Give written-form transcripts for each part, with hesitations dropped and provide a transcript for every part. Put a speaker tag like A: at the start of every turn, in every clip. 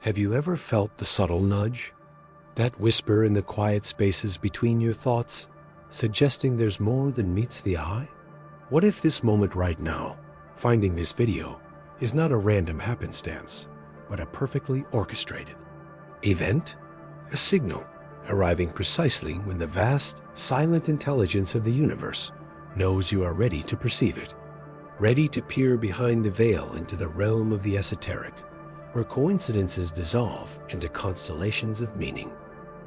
A: Have you ever felt the subtle nudge? That whisper in the quiet spaces between your thoughts, suggesting there's more than meets the eye? What if this moment right now, finding this video, is not a random happenstance, but a perfectly orchestrated event? A signal arriving precisely when the vast, silent intelligence of the universe knows you are ready to perceive it, ready to peer behind the veil into the realm of the esoteric, where coincidences dissolve into constellations of meaning.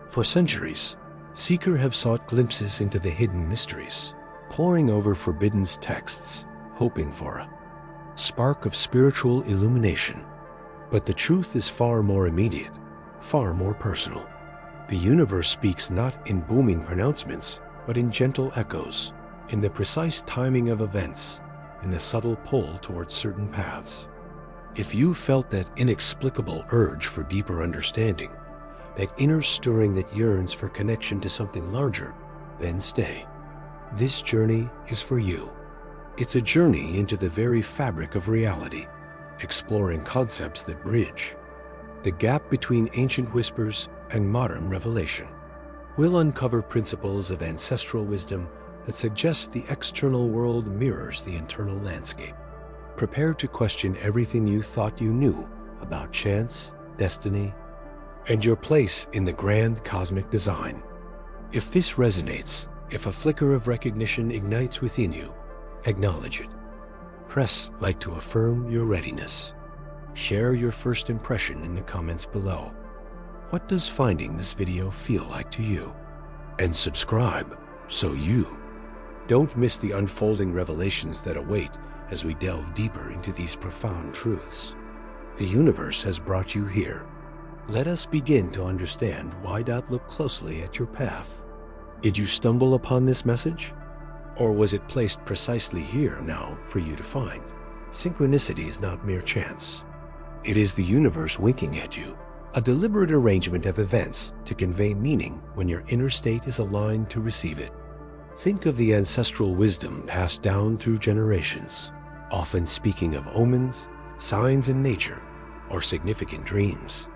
A: For centuries, seekers have sought glimpses into the hidden mysteries, poring over forbidden texts, hoping for a spark of spiritual illumination. But the truth is far more immediate, far more personal. The universe speaks not in booming pronouncements, but in gentle echoes, in the precise timing of events, in the subtle pull towards certain paths. If you felt that inexplicable urge for deeper understanding, that inner stirring that yearns for connection to something larger, then stay. This journey is for you. It's a journey into the very fabric of reality, exploring concepts that bridge the gap between ancient whispers and modern revelation. We'll uncover principles of ancestral wisdom that suggest the external world mirrors the internal landscape. Prepare to question everything you thought you knew about chance, destiny, and your place in the grand cosmic design. If this resonates, if a flicker of recognition ignites within you, acknowledge it. Press like to affirm your readiness. Share your first impression in the comments below. What does finding this video feel like to you? And subscribe so you don't miss the unfolding revelations that await as we delve deeper into these profound truths. The universe has brought you here. Let us begin to understand why. Look closely at your path. Did you stumble upon this message? Or was it placed precisely here now for you to find? Synchronicity is not mere chance. It is the universe winking at you, a deliberate arrangement of events to convey meaning when your inner state is aligned to receive it. Think of the ancestral wisdom passed down through generations, often speaking of omens, signs in nature, or significant dreams.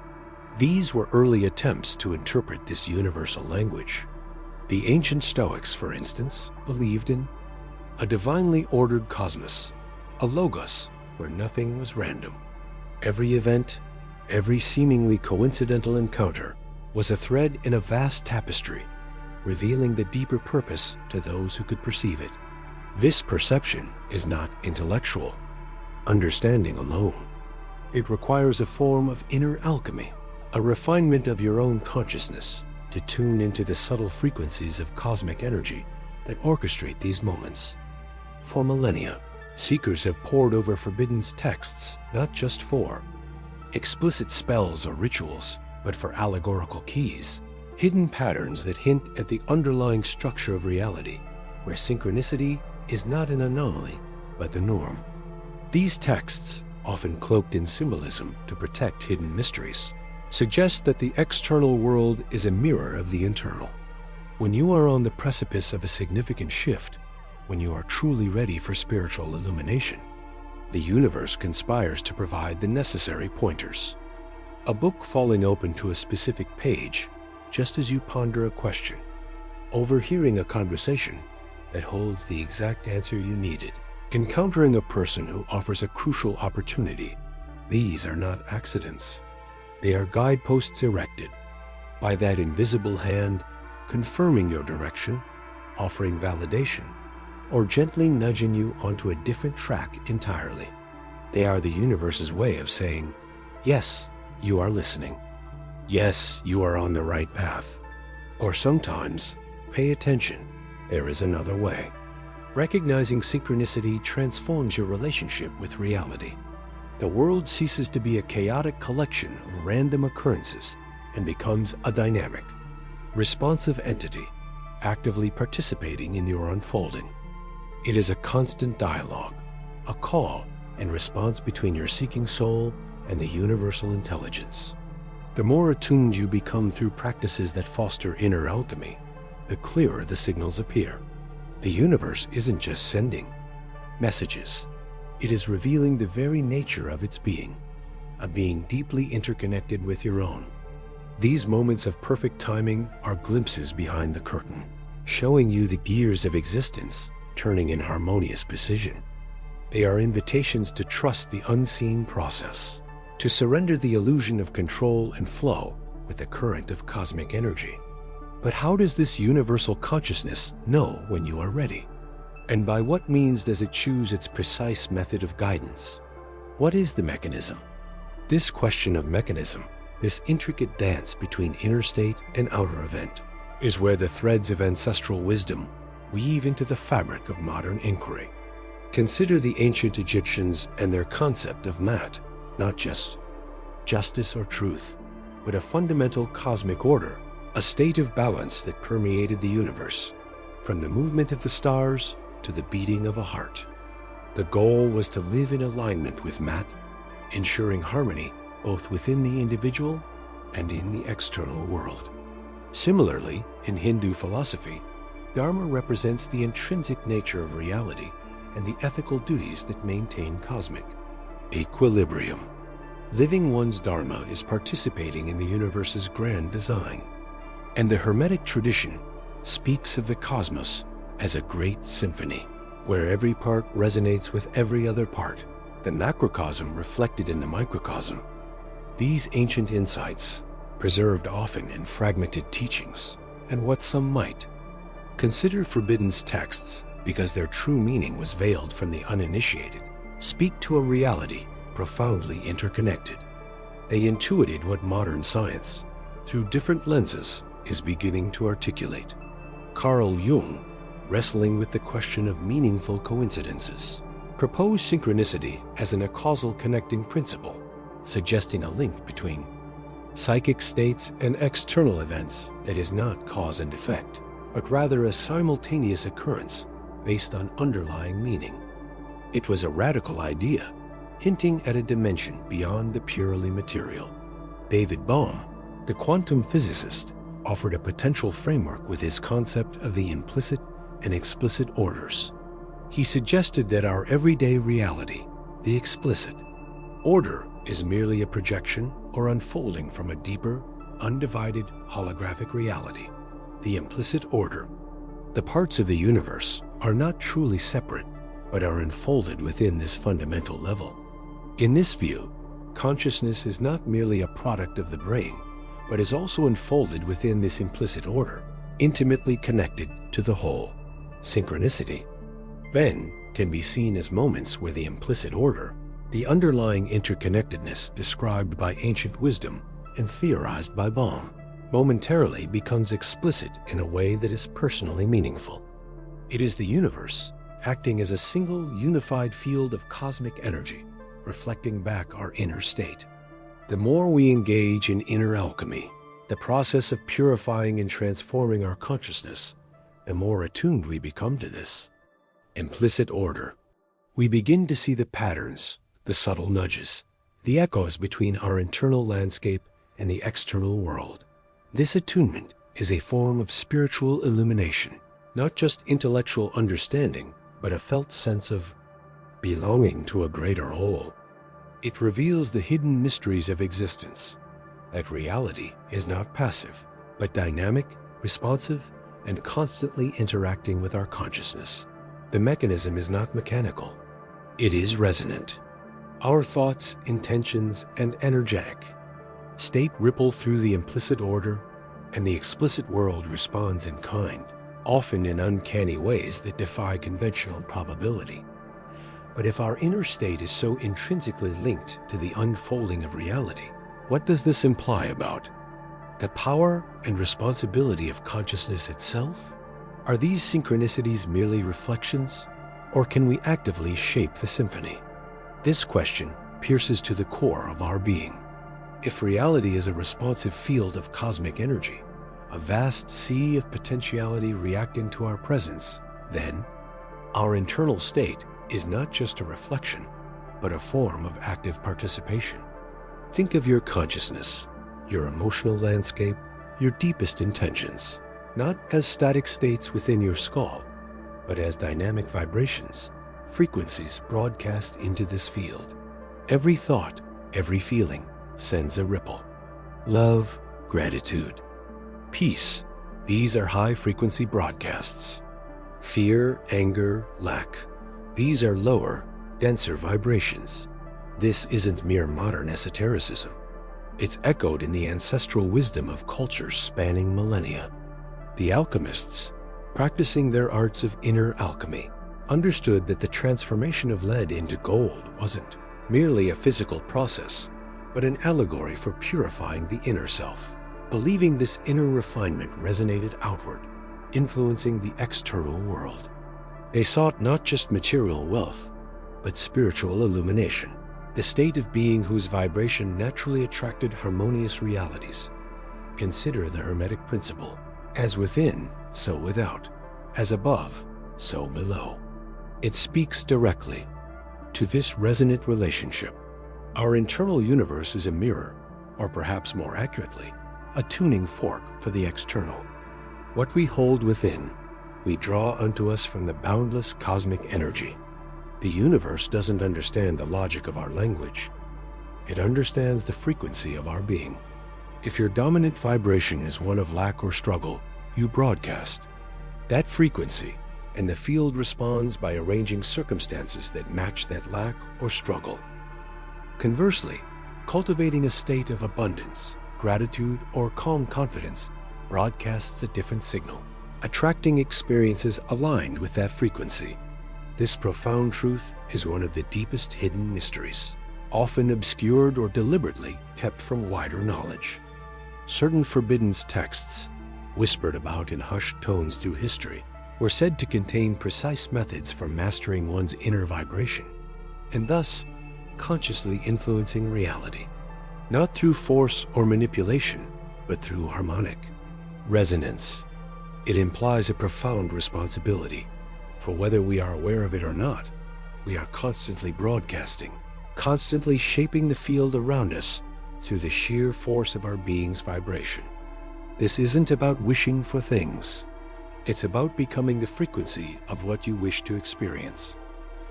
A: These were early attempts to interpret this universal language. The ancient Stoics, for instance, believed in a divinely ordered cosmos, a logos where nothing was random. Every event, every seemingly coincidental encounter was a thread in a vast tapestry, revealing the deeper purpose to those who could perceive it. This perception is not intellectual, understanding alone. It requires a form of inner alchemy, a refinement of your own consciousness to tune into the subtle frequencies of cosmic energy that orchestrate these moments. For millennia, seekers have pored over forbidden texts not just for explicit spells or rituals, but for allegorical keys, hidden patterns that hint at the underlying structure of reality, where synchronicity is not an anomaly, but the norm. These texts, often cloaked in symbolism to protect hidden mysteries, suggest that the external world is a mirror of the internal. When you are on the precipice of a significant shift, when you are truly ready for spiritual illumination, the universe conspires to provide the necessary pointers. A book falling open to a specific page, just as you ponder a question, overhearing a conversation that holds the exact answer you needed, encountering a person who offers a crucial opportunity. These are not accidents. They are guideposts erected by that invisible hand, confirming your direction, offering validation, or gently nudging you onto a different track entirely. They are the universe's way of saying, yes, you are listening. Yes, you are on the right path. Or sometimes, pay attention, there is another way. Recognizing synchronicity transforms your relationship with reality. The world ceases to be a chaotic collection of random occurrences and becomes a dynamic, responsive entity, actively participating in your unfolding. It is a constant dialogue, a call and response between your seeking soul and the universal intelligence. The more attuned you become through practices that foster inner alchemy, the clearer the signals appear. The universe isn't just sending messages. It is revealing the very nature of its being, a being deeply interconnected with your own. These moments of perfect timing are glimpses behind the curtain, showing you the gears of existence turning in harmonious precision. They are invitations to trust the unseen process, to surrender the illusion of control and flow with the current of cosmic energy. But how does this universal consciousness know when you are ready? And by what means does it choose its precise method of guidance? What is the mechanism? This question of mechanism, this intricate dance between inner state and outer event, is where the threads of ancestral wisdom weave into the fabric of modern inquiry. Consider the ancient Egyptians and their concept of Maat, not just justice or truth, but a fundamental cosmic order, a state of balance that permeated the universe, from the movement of the stars to the beating of a heart. The goal was to live in alignment with Maat, ensuring harmony both within the individual and in the external world. Similarly, in Hindu philosophy, Dharma represents the intrinsic nature of reality and the ethical duties that maintain cosmic equilibrium. Living one's Dharma is participating in the universe's grand design. And the Hermetic tradition speaks of the cosmos as a great symphony, where every part resonates with every other part, the macrocosm reflected in the microcosm. These ancient insights, preserved often in fragmented teachings, and what some might consider forbidden texts because their true meaning was veiled from the uninitiated, speak to a reality profoundly interconnected. They intuited what modern science, through different lenses, is beginning to articulate. Carl Jung, wrestling with the question of meaningful coincidences, proposed synchronicity as an acausal connecting principle, suggesting a link between psychic states and external events that is not cause and effect, but rather a simultaneous occurrence based on underlying meaning. It was a radical idea, hinting at a dimension beyond the purely material. David Bohm, the quantum physicist, offered a potential framework with his concept of the implicit and explicit orders. He suggested that our everyday reality, the explicit order, is merely a projection or unfolding from a deeper, undivided holographic reality, the implicit order. The parts of the universe are not truly separate, but are enfolded within this fundamental level. In this view, consciousness is not merely a product of the brain, but is also enfolded within this implicit order, intimately connected to the whole. Synchronicity, then, can be seen as moments where the implicit order, the underlying interconnectedness described by ancient wisdom and theorized by Bohm, momentarily becomes explicit in a way that is personally meaningful. It is the universe acting as a single unified field of cosmic energy, reflecting back our inner state. The more we engage in inner alchemy, the process of purifying and transforming our consciousness, the more attuned we become to this implicit order. We begin to see the patterns, the subtle nudges, the echoes between our internal landscape and the external world. This attunement is a form of spiritual illumination, not just intellectual understanding, but a felt sense of belonging to a greater whole. It reveals the hidden mysteries of existence, that reality is not passive, but dynamic, responsive, and constantly interacting with our consciousness. The mechanism is not mechanical. It is resonant. Our thoughts, intentions, and energetic state ripple through the implicit order, and the explicit world responds in kind, often in uncanny ways that defy conventional probability. But if our inner state is so intrinsically linked to the unfolding of reality, what does this imply about the power and responsibility of consciousness itself? Are these synchronicities merely reflections, or can we actively shape the symphony? This question pierces to the core of our being. If reality is a responsive field of cosmic energy, a vast sea of potentiality reacting to our presence, then our internal state is not just a reflection, but a form of active participation. Think of your consciousness, your emotional landscape, your deepest intentions, not as static states within your skull, but as dynamic vibrations, frequencies broadcast into this field. Every thought, Every feeling sends a ripple. Love, gratitude, peace. These are high-frequency broadcasts. Fear, anger, lack. These are lower, denser vibrations. This isn't mere modern esotericism. It's echoed in the ancestral wisdom of cultures spanning millennia. The alchemists, practicing their arts of inner alchemy, understood that the transformation of lead into gold wasn't merely a physical process, but an allegory for purifying the inner self. Believing this inner refinement resonated outward, influencing the external world. They sought not just material wealth, but spiritual illumination, the state of being whose vibration naturally attracted harmonious realities. Consider the Hermetic principle: as within, so without; as above, so below. It speaks directly to this resonant relationship. Our internal universe is a mirror, or perhaps more accurately, a tuning fork for the external. What we hold within, we draw unto us from the boundless cosmic energy. The universe doesn't understand the logic of our language. It understands the frequency of our being. If your dominant vibration is one of lack or struggle, you broadcast that frequency, and the field responds by arranging circumstances that match that lack or struggle. Conversely, cultivating a state of abundance, gratitude, or calm confidence broadcasts a different signal, attracting experiences aligned with that frequency. This profound truth is one of the deepest hidden mysteries, often obscured or deliberately kept from wider knowledge. Certain forbidden texts, whispered about in hushed tones through history, were said to contain precise methods for mastering one's inner vibration, and thus consciously influencing reality, not through force or manipulation, but through harmonic resonance. It implies a profound responsibility, for whether we are aware of it or not, we are constantly broadcasting, constantly shaping the field around us through the sheer force of our being's vibration. This isn't about wishing for things. It's about becoming the frequency of what you wish to experience.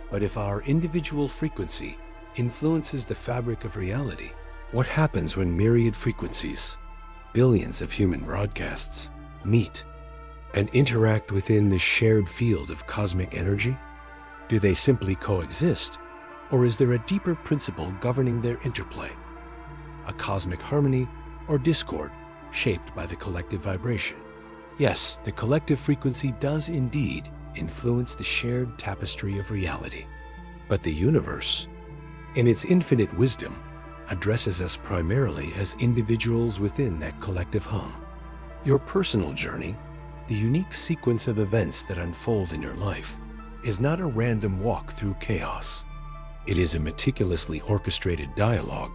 A: But if our individual frequency influences the fabric of reality, what happens when myriad frequencies, billions of human broadcasts, meet and interact within the shared field of cosmic energy? Do they simply coexist, or is there a deeper principle governing their interplay? A cosmic harmony or discord shaped by the collective vibration? Yes, the collective frequency does indeed influence the shared tapestry of reality. But the universe, in its infinite wisdom, addresses us primarily as individuals within that collective hum. Your personal journey, the unique sequence of events that unfold in your life, is not a random walk through chaos. It is a meticulously orchestrated dialogue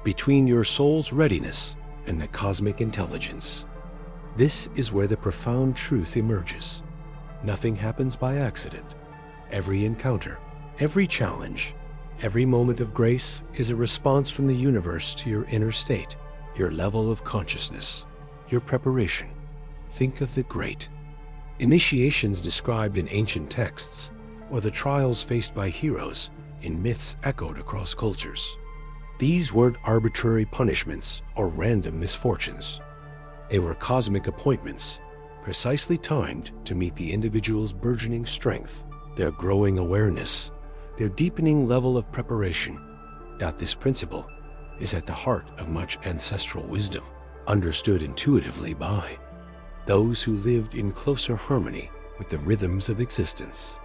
A: between your soul's readiness and the cosmic intelligence. This is where the profound truth emerges. Nothing happens by accident. Every encounter, every challenge, every moment of grace is a response from the universe to your inner state, your level of consciousness, your preparation. Think of the great initiations described in ancient texts, or the trials faced by heroes in myths echoed across cultures. These weren't arbitrary punishments or random misfortunes. They were cosmic appointments, precisely timed to meet the individual's burgeoning strength, their growing awareness, their deepening level of preparation. This principle is at the heart of much ancestral wisdom, understood intuitively by those who lived in closer harmony with the rhythms of existence.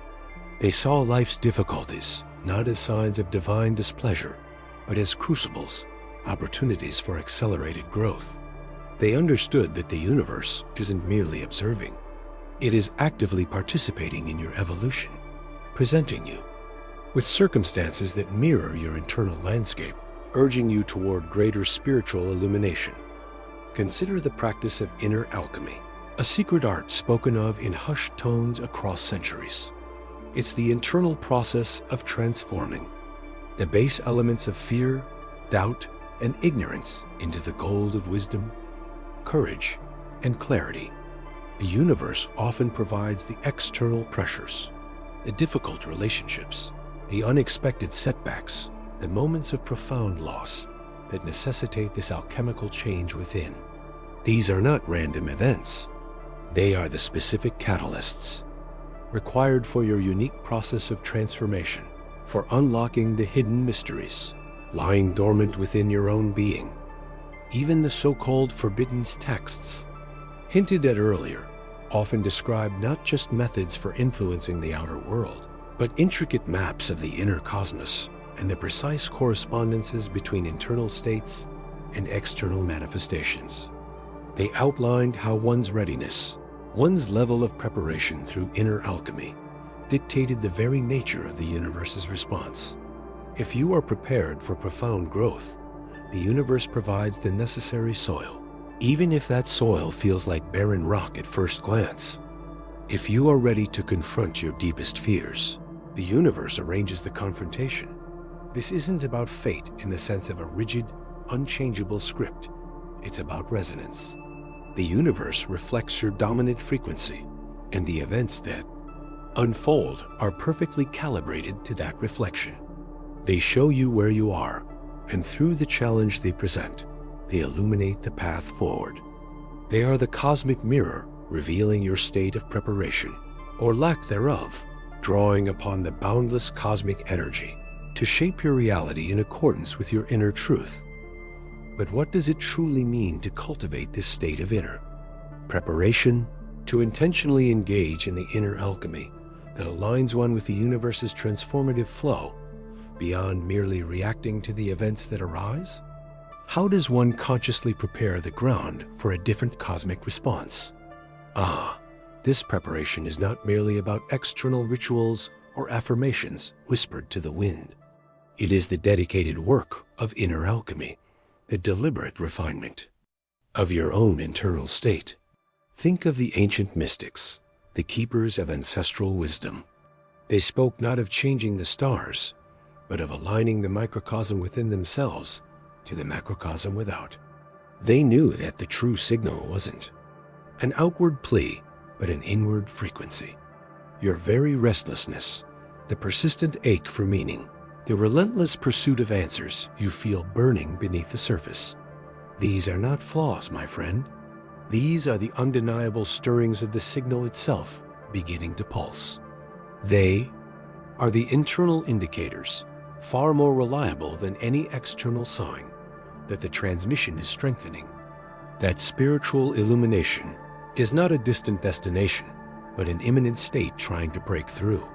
A: They saw life's difficulties not as signs of divine displeasure, but as crucibles, opportunities for accelerated growth. They understood that the universe isn't merely observing. It is actively participating in your evolution, presenting you with circumstances that mirror your internal landscape, urging you toward greater spiritual illumination. Consider the practice of inner alchemy, a secret art spoken of in hushed tones across centuries. It's the internal process of transforming the base elements of fear, doubt, and ignorance into the gold of wisdom, courage, and clarity. The universe often provides the external pressures, the difficult relationships, the unexpected setbacks, the moments of profound loss that necessitate this alchemical change within. These are not random events. They are the specific catalysts required for your unique process of transformation, for unlocking the hidden mysteries lying dormant within your own being. Even the so-called forbidden texts, hinted at earlier, often describe not just methods for influencing the outer world, but intricate maps of the inner cosmos and the precise correspondences between internal states and external manifestations. They outlined how one's readiness, one's level of preparation through inner alchemy, dictated the very nature of the universe's response. If you are prepared for profound growth, the universe provides the necessary soil, even if that soil feels like barren rock at first glance. If you are ready to confront your deepest fears, the universe arranges the confrontation. This isn't about fate in the sense of a rigid, unchangeable script. It's about resonance. The universe reflects your dominant frequency, and the events that unfold are perfectly calibrated to that reflection. They show you where you are, and through the challenge they present, they illuminate the path forward. They are the cosmic mirror revealing your state of preparation, or lack thereof, drawing upon the boundless cosmic energy to shape your reality in accordance with your inner truth. But what does it truly mean to cultivate this state of inner preparation? To intentionally engage in the inner alchemy that aligns one with the universe's transformative flow, beyond merely reacting to the events that arise? How does one consciously prepare the ground for a different cosmic response? This preparation is not merely about external rituals or affirmations whispered to the wind. It is the dedicated work of inner alchemy, the deliberate refinement of your own internal state. Think of the ancient mystics, the keepers of ancestral wisdom. They spoke not of changing the stars, but of aligning the microcosm within themselves to the macrocosm without. They knew that the true signal wasn't an outward plea, but an inward frequency. Your very restlessness, the persistent ache for meaning, the relentless pursuit of answers you feel burning beneath the surface. These are not flaws, my friend. These are the undeniable stirrings of the signal itself beginning to pulse. They are the internal indicators, far more reliable than any external sign, that the transmission is strengthening. That spiritual illumination is not a distant destination, but an imminent state trying to break through.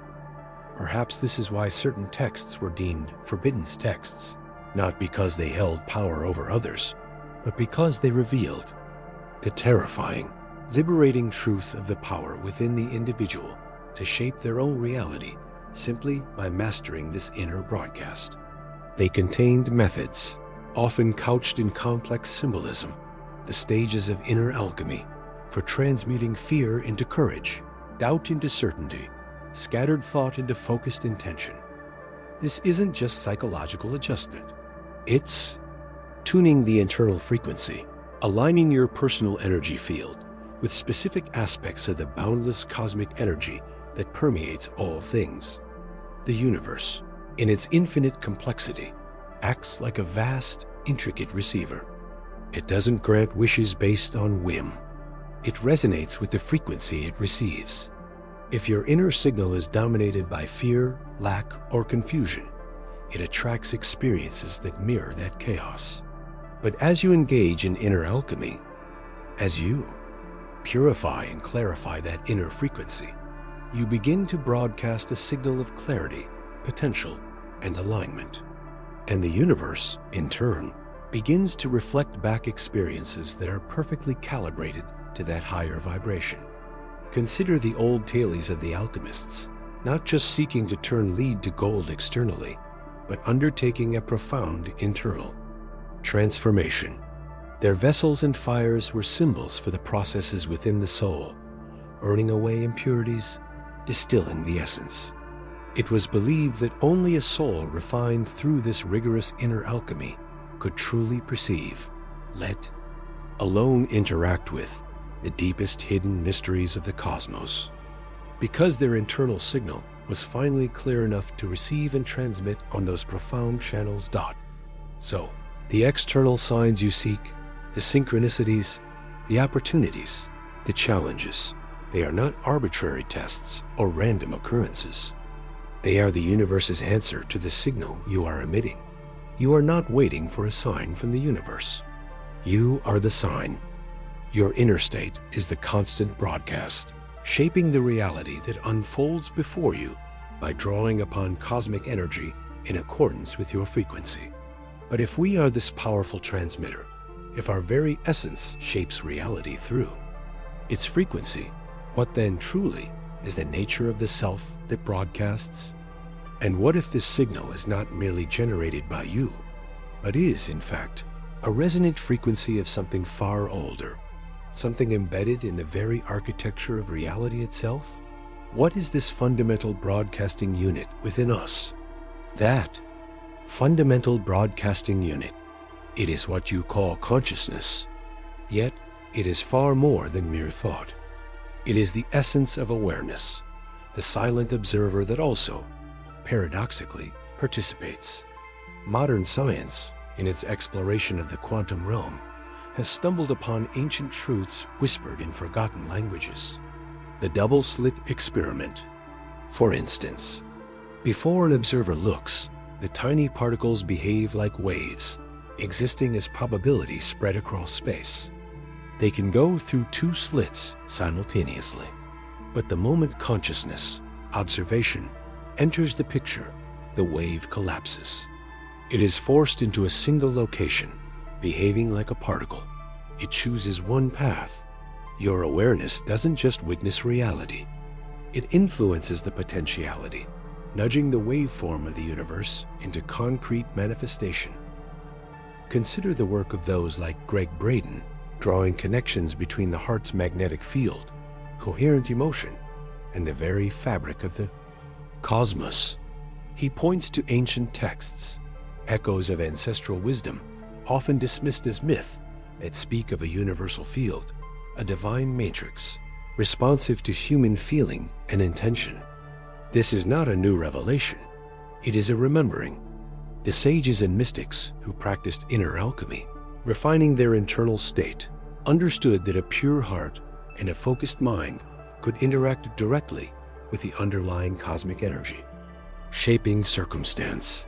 A: Perhaps this is why certain texts were deemed forbidden texts, not because they held power over others, but because they revealed the terrifying, liberating truth of the power within the individual to shape their own reality simply by mastering this inner broadcast. They contained methods, often couched in complex symbolism, the stages of inner alchemy for transmuting fear into courage, doubt into certainty, scattered thought into focused intention. This isn't just psychological adjustment. It's tuning the internal frequency, aligning your personal energy field with specific aspects of the boundless cosmic energy that permeates all things. The universe, in its infinite complexity, acts like a vast, intricate receiver. It doesn't grant wishes based on whim. It resonates with the frequency it receives. If your inner signal is dominated by fear, lack, or confusion, it attracts experiences that mirror that chaos. But as you engage in inner alchemy, as you purify and clarify that inner frequency, you begin to broadcast a signal of clarity, potential, and alignment. And the universe, in turn, begins to reflect back experiences that are perfectly calibrated to that higher vibration. Consider the old tales of the alchemists, not just seeking to turn lead to gold externally, but undertaking a profound internal transformation. Their vessels and fires were symbols for the processes within the soul, burning away impurities, distilling the essence. It was believed that only a soul refined through this rigorous inner alchemy could truly perceive, let alone interact with, the deepest hidden mysteries of the cosmos. Because their internal signal was finally clear enough to receive and transmit on those profound channels. So, the external signs you seek, the synchronicities, the opportunities, the challenges, they are not arbitrary tests or random occurrences. They are the universe's answer to the signal you are emitting. You are not waiting for a sign from the universe. You are the sign. Your inner state is the constant broadcast, shaping the reality that unfolds before you by drawing upon cosmic energy in accordance with your frequency. But if we are this powerful transmitter, if our very essence shapes reality through its frequency, what then truly is the nature of the self that broadcasts? And what if this signal is not merely generated by you, but is, in fact, a resonant frequency of something far older, something embedded in the very architecture of reality itself? What is this fundamental broadcasting unit within us? That fundamental broadcasting unit, it is what you call consciousness. Yet, it is far more than mere thought. It is the essence of awareness, the silent observer that also, paradoxically, participates. Modern science, in its exploration of the quantum realm, has stumbled upon ancient truths whispered in forgotten languages. The double-slit experiment. For instance, before an observer looks, the tiny particles behave like waves, existing as probabilities spread across space. They can go through two slits simultaneously. But the moment consciousness, observation, enters the picture, the wave collapses. It is forced into a single location, behaving like a particle. It chooses one path. Your awareness doesn't just witness reality. It influences the potentiality, nudging the waveform of the universe into concrete manifestation. Consider the work of those like Gregg Braden, drawing connections between the heart's magnetic field, coherent emotion, and the very fabric of the cosmos. He points to ancient texts, echoes of ancestral wisdom, often dismissed as myth, that speak of a universal field, a divine matrix, responsive to human feeling and intention. This is not a new revelation. It is a remembering. The sages and mystics who practiced inner alchemy, refining their internal state, understood that a pure heart and a focused mind could interact directly with the underlying cosmic energy, shaping circumstance.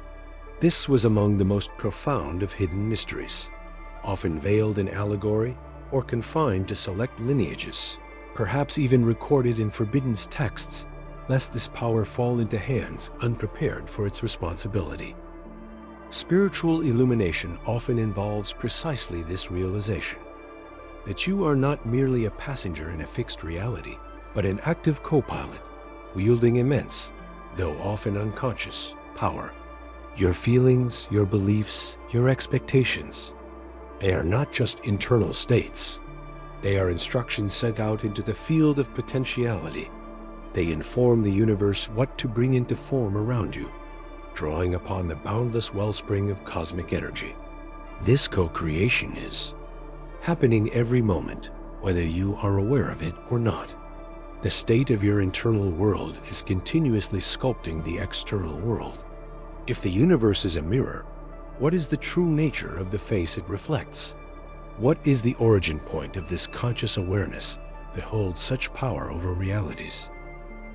A: This was among the most profound of hidden mysteries, often veiled in allegory or confined to select lineages, perhaps even recorded in forbidden texts, lest this power fall into hands unprepared for its responsibility. Spiritual illumination often involves precisely this realization, that you are not merely a passenger in a fixed reality, but an active co-pilot, wielding immense, though often unconscious, power. Your feelings, your beliefs, your expectations, they are not just internal states. They are instructions sent out into the field of potentiality. They inform the universe what to bring into form around you, drawing upon the boundless wellspring of cosmic energy. This co-creation is happening every moment, whether you are aware of it or not. The state of your internal world is continuously sculpting the external world. If the universe is a mirror, what is the true nature of the face it reflects? What is the origin point of this conscious awareness that holds such power over realities?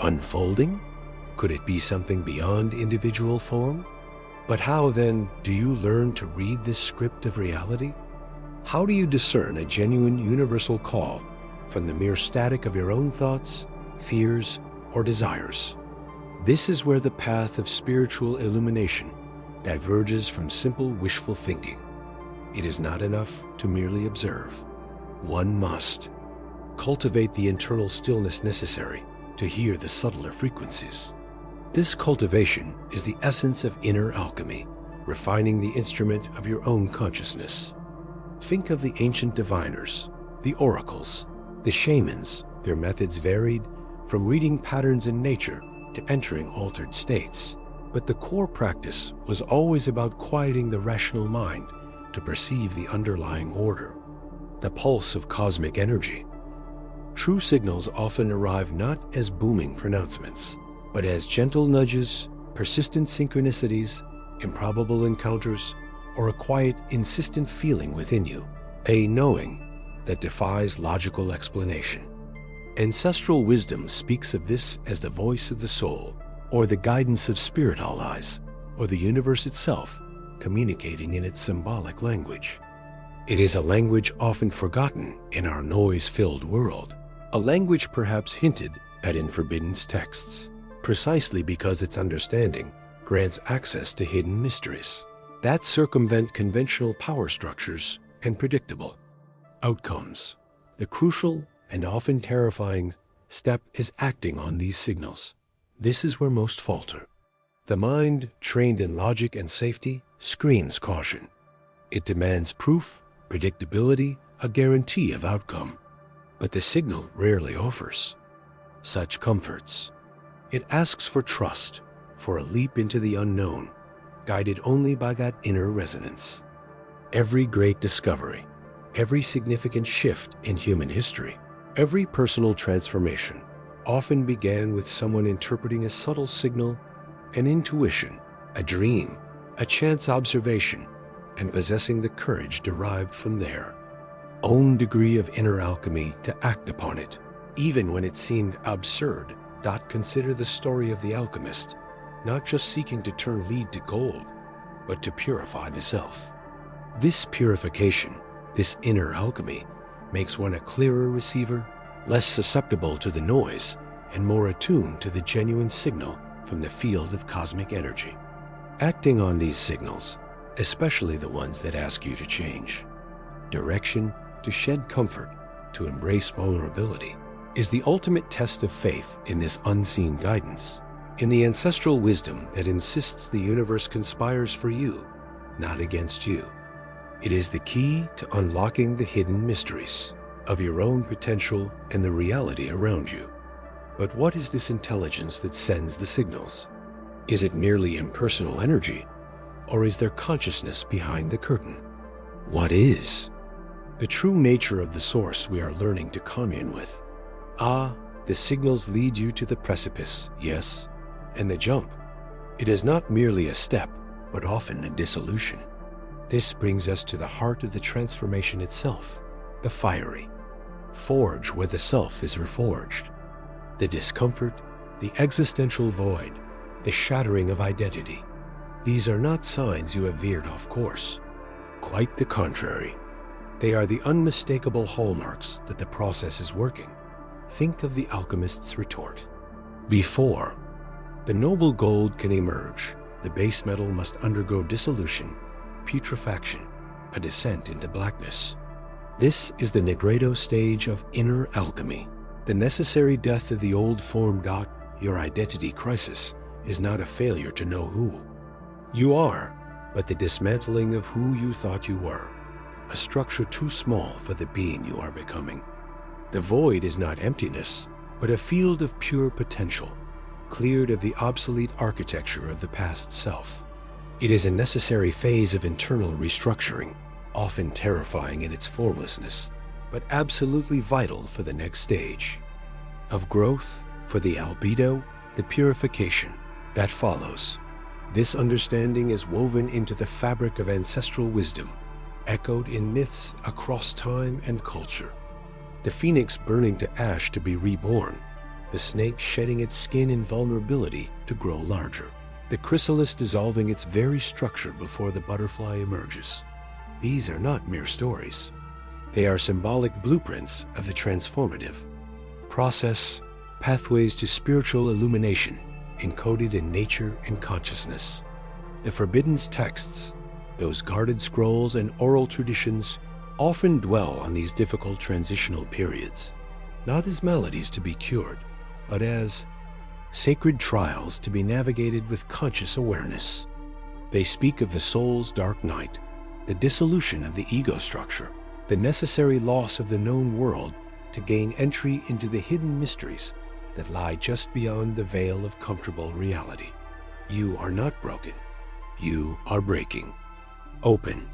A: Unfolding? Could it be something beyond individual form? But how then do you learn to read this script of reality? How do you discern a genuine universal call from the mere static of your own thoughts, fears, or desires? This is where the path of spiritual illumination diverges from simple wishful thinking. It is not enough to merely observe. One must cultivate the internal stillness necessary to hear the subtler frequencies. This cultivation is the essence of inner alchemy, refining the instrument of your own consciousness. Think of the ancient diviners, the oracles, the shamans. Their methods varied from reading patterns in nature to entering altered states. But the core practice was always about quieting the rational mind to perceive the underlying order, the pulse of cosmic energy. True signals often arrive not as booming pronouncements, but as gentle nudges, persistent synchronicities, improbable encounters, or a quiet, insistent feeling within you, a knowing that defies logical explanation. Ancestral wisdom speaks of this as the voice of the soul, or the guidance of spirit allies, or the universe itself communicating in its symbolic language. It is a language often forgotten in our noise-filled world, a language perhaps hinted at in Forbidden's texts, precisely because its understanding grants access to hidden mysteries that circumvent conventional power structures and predictable outcomes. The crucial and often terrifying step is acting on these signals. This is where most falter. The mind, trained in logic and safety, screens caution. It demands proof, predictability, a guarantee of outcome. But the signal rarely offers such comforts. It asks for trust, for a leap into the unknown, guided only by that inner resonance. Every great discovery, every significant shift in human history, every personal transformation often began with someone interpreting a subtle signal, an intuition, a dream, a chance observation, and possessing the courage derived from their own degree of inner alchemy to act upon it, even when it seemed absurd. Consider the story of the alchemist, not just seeking to turn lead to gold, but to purify the self. This purification, this inner alchemy, makes one a clearer receiver, less susceptible to the noise, and more attuned to the genuine signal from the field of cosmic energy. Acting on these signals, especially the ones that ask you to change direction, to shed comfort, to embrace vulnerability, is the ultimate test of faith in this unseen guidance, in the ancestral wisdom that insists the universe conspires for you, not against you. It is the key to unlocking the hidden mysteries of your own potential and the reality around you. But what is this intelligence that sends the signals? Is it merely impersonal energy, or is there consciousness behind the curtain? What is the true nature of the source we are learning to commune with? The signals lead you to the precipice, yes, and the jump. It is not merely a step, but often a dissolution. This brings us to the heart of the transformation itself, the fiery forge where the self is reforged. The discomfort, the existential void, the shattering of identity. These are not signs you have veered off course. Quite the contrary. They are the unmistakable hallmarks that the process is working. Think of the alchemist's retort. Before the noble gold can emerge, the base metal must undergo dissolution, putrefaction, a descent into blackness. This is the Negredo stage of inner alchemy. The necessary death of the old form. Your identity crisis is not a failure to know who you are, but the dismantling of who you thought you were, a structure too small for the being you are becoming. The void is not emptiness, but a field of pure potential, cleared of the obsolete architecture of the past self. It is a necessary phase of internal restructuring, often terrifying in its formlessness, but absolutely vital for the next stage of growth, for the albedo, the purification that follows. This understanding is woven into the fabric of ancestral wisdom, echoed in myths across time and culture. The phoenix burning to ash to be reborn, the snake shedding its skin in vulnerability to grow larger, the chrysalis dissolving its very structure before the butterfly emerges. These are not mere stories. They are symbolic blueprints of the transformative process, pathways to spiritual illumination encoded in nature and consciousness. The Forbidden's texts, those guarded scrolls and oral traditions, often dwell on these difficult transitional periods, not as maladies to be cured, but as sacred trials to be navigated with conscious awareness. They speak of the soul's dark night, the dissolution of the ego structure, the necessary loss of the known world to gain entry into the hidden mysteries that lie just beyond the veil of comfortable reality. You are not broken. You are breaking open.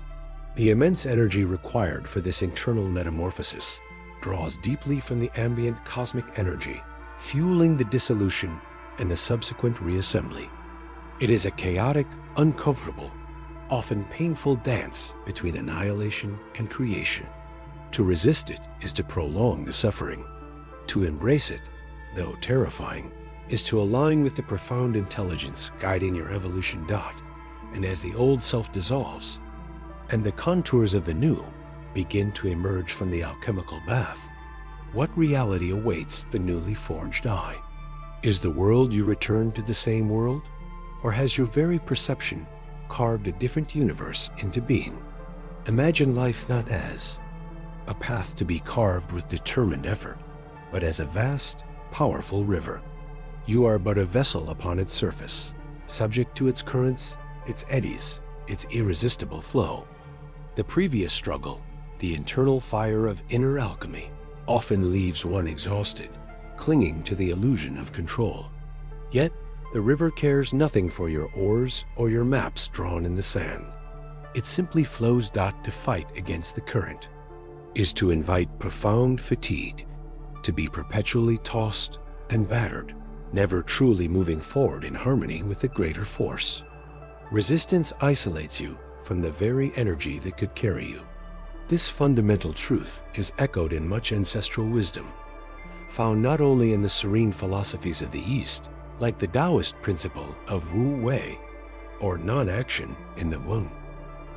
A: The immense energy required for this internal metamorphosis draws deeply from the ambient cosmic energy, fueling the dissolution and the subsequent reassembly. It is a chaotic, uncomfortable, often painful dance between annihilation and creation. To resist it is to prolong the suffering. To embrace it, though terrifying, is to align with the profound intelligence guiding your evolution. And as the old self dissolves, and the contours of the new begin to emerge from the alchemical bath, what reality awaits the newly forged I? Is the world you return to the same world? Or has your very perception carved a different universe into being? Imagine life not as a path to be carved with determined effort, but as a vast, powerful river. You are but a vessel upon its surface, subject to its currents, its eddies, its irresistible flow. The previous struggle, the internal fire of inner alchemy, often leaves one exhausted, clinging to the illusion of control. Yet, the river cares nothing for your oars or your maps drawn in the sand. It simply flows. To fight against the current is to invite profound fatigue, to be perpetually tossed and battered, never truly moving forward in harmony with the greater force. Resistance isolates you from the very energy that could carry you. This fundamental truth is echoed in much ancestral wisdom, found not only in the serene philosophies of the East, like the Taoist principle of Wu Wei, or non-action in the Wen,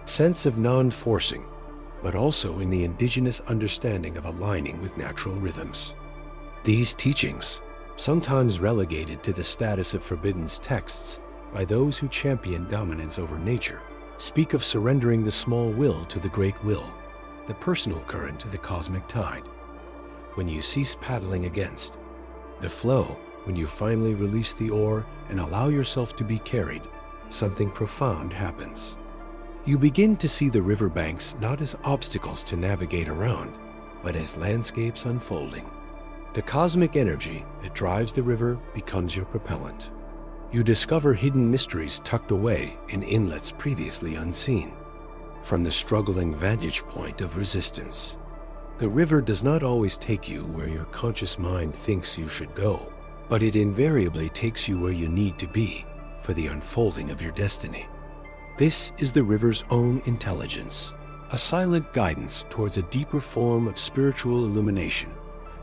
A: sense of non-forcing, but also in the indigenous understanding of aligning with natural rhythms. These teachings, sometimes relegated to the status of forbidden texts by those who champion dominance over nature, speak of surrendering the small will to the great will, the personal current to the cosmic tide. When you cease paddling against the flow, when you finally release the oar and allow yourself to be carried, something profound happens. You begin to see the riverbanks not as obstacles to navigate around, but as landscapes unfolding. The cosmic energy that drives the river becomes your propellant. You discover hidden mysteries tucked away in inlets previously unseen. From the struggling vantage point of resistance, the river does not always take you where your conscious mind thinks you should go, but it invariably takes you where you need to be for the unfolding of your destiny. This is the river's own intelligence, a silent guidance towards a deeper form of spiritual illumination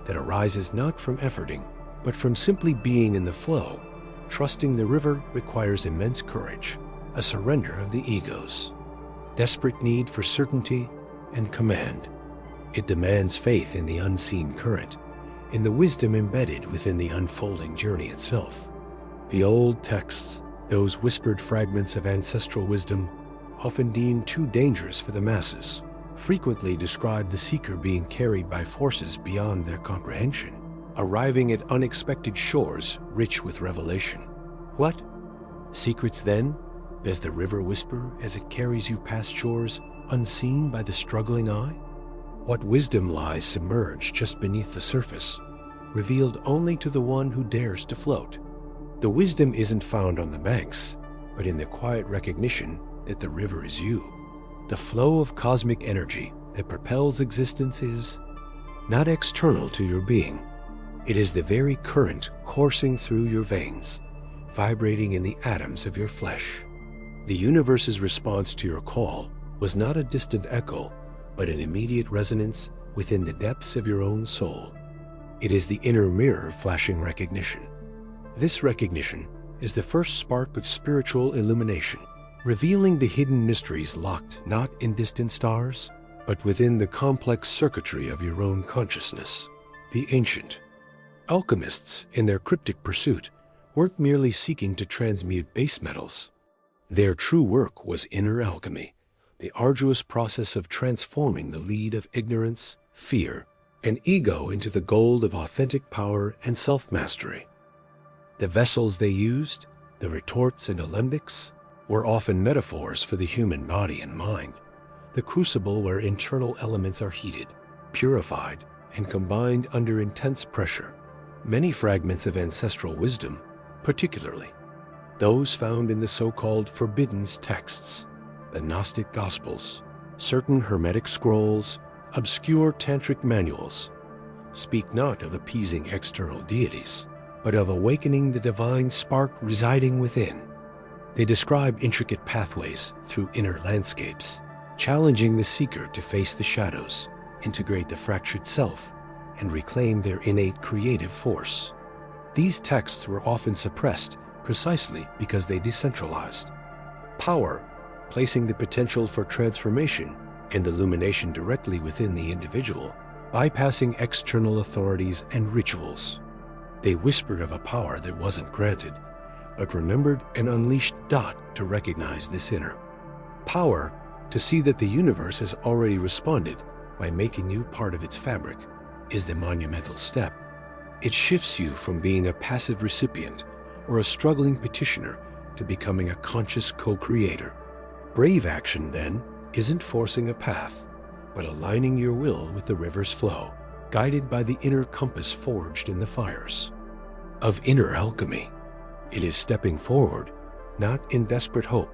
A: that arises not from efforting, but from simply being in the flow. Trusting the river requires immense courage, a surrender of the egos, desperate need for certainty and command. It demands faith in the unseen current, in the wisdom embedded within the unfolding journey itself. The old texts, those whispered fragments of ancestral wisdom, often deemed too dangerous for the masses, frequently describe the seeker being carried by forces beyond their comprehension, arriving at unexpected shores rich with revelation. What? Secrets then? Does the river whisper as it carries you past shores unseen by the struggling eye? What wisdom lies submerged just beneath the surface, revealed only to the one who dares to float? The wisdom isn't found on the banks, but in the quiet recognition that the river is you. The flow of cosmic energy that propels existence is not external to your being. It is the very current coursing through your veins, vibrating in the atoms of your flesh. The universe's response to your call was not a distant echo, but an immediate resonance within the depths of your own soul. It is the inner mirror flashing recognition. This recognition is the first spark of spiritual illumination, revealing the hidden mysteries locked not in distant stars, but within the complex circuitry of your own consciousness. The ancient alchemists, in their cryptic pursuit, weren't merely seeking to transmute base metals. Their true work was inner alchemy, the arduous process of transforming the lead of ignorance, fear, and ego into the gold of authentic power and self-mastery. The vessels they used, the retorts and alembics, were often metaphors for the human body and mind, the crucible where internal elements are heated, purified, and combined under intense pressure. Many fragments of ancestral wisdom, particularly those found in the so-called forbidden texts, the Gnostic Gospels, certain Hermetic scrolls, obscure tantric manuals, speak not of appeasing external deities, but of awakening the divine spark residing within. They describe intricate pathways through inner landscapes, challenging the seeker to face the shadows, integrate the fractured self, and reclaim their innate creative force. These texts were often suppressed precisely because they decentralized power, placing the potential for transformation and illumination directly within the individual, bypassing external authorities and rituals. They whispered of a power that wasn't granted, but remembered and unleashed Dot to recognize this inner power, to see that the universe has already responded by making you part of its fabric, is the monumental step. It shifts you from being a passive recipient or a struggling petitioner to becoming a conscious co-creator. Brave action, then, isn't forcing a path, but aligning your will with the river's flow, guided by the inner compass forged in the fires of inner alchemy. It is stepping forward, not in desperate hope,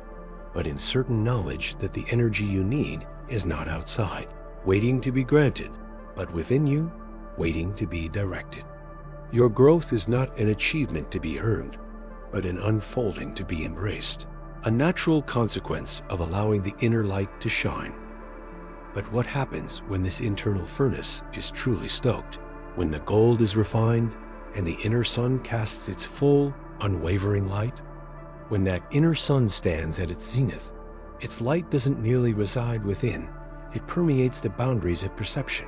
A: but in certain knowledge that the energy you need is not outside, waiting to be granted, but within you, waiting to be directed. Your growth is not an achievement to be earned, but an unfolding to be embraced, a natural consequence of allowing the inner light to shine. But what happens when this internal furnace is truly stoked, when the gold is refined and the inner sun casts its full, unwavering light? When that inner sun stands at its zenith, its light doesn't merely reside within, it permeates the boundaries of perception,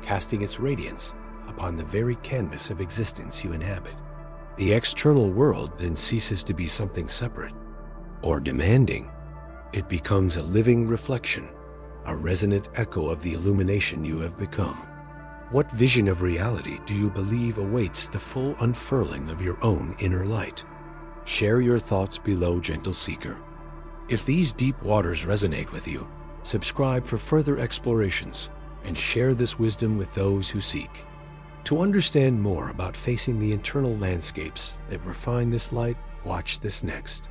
A: casting its radiance upon the very canvas of existence you inhabit. The external world then ceases to be something separate or demanding. It becomes a living reflection, a resonant echo of the illumination you have become. What vision of reality do you believe awaits the full unfurling of your own inner light? Share your thoughts below, gentle seeker. If these deep waters resonate with you, subscribe for further explorations and share this wisdom with those who seek. To understand more about facing the internal landscapes that refine this light, watch this next.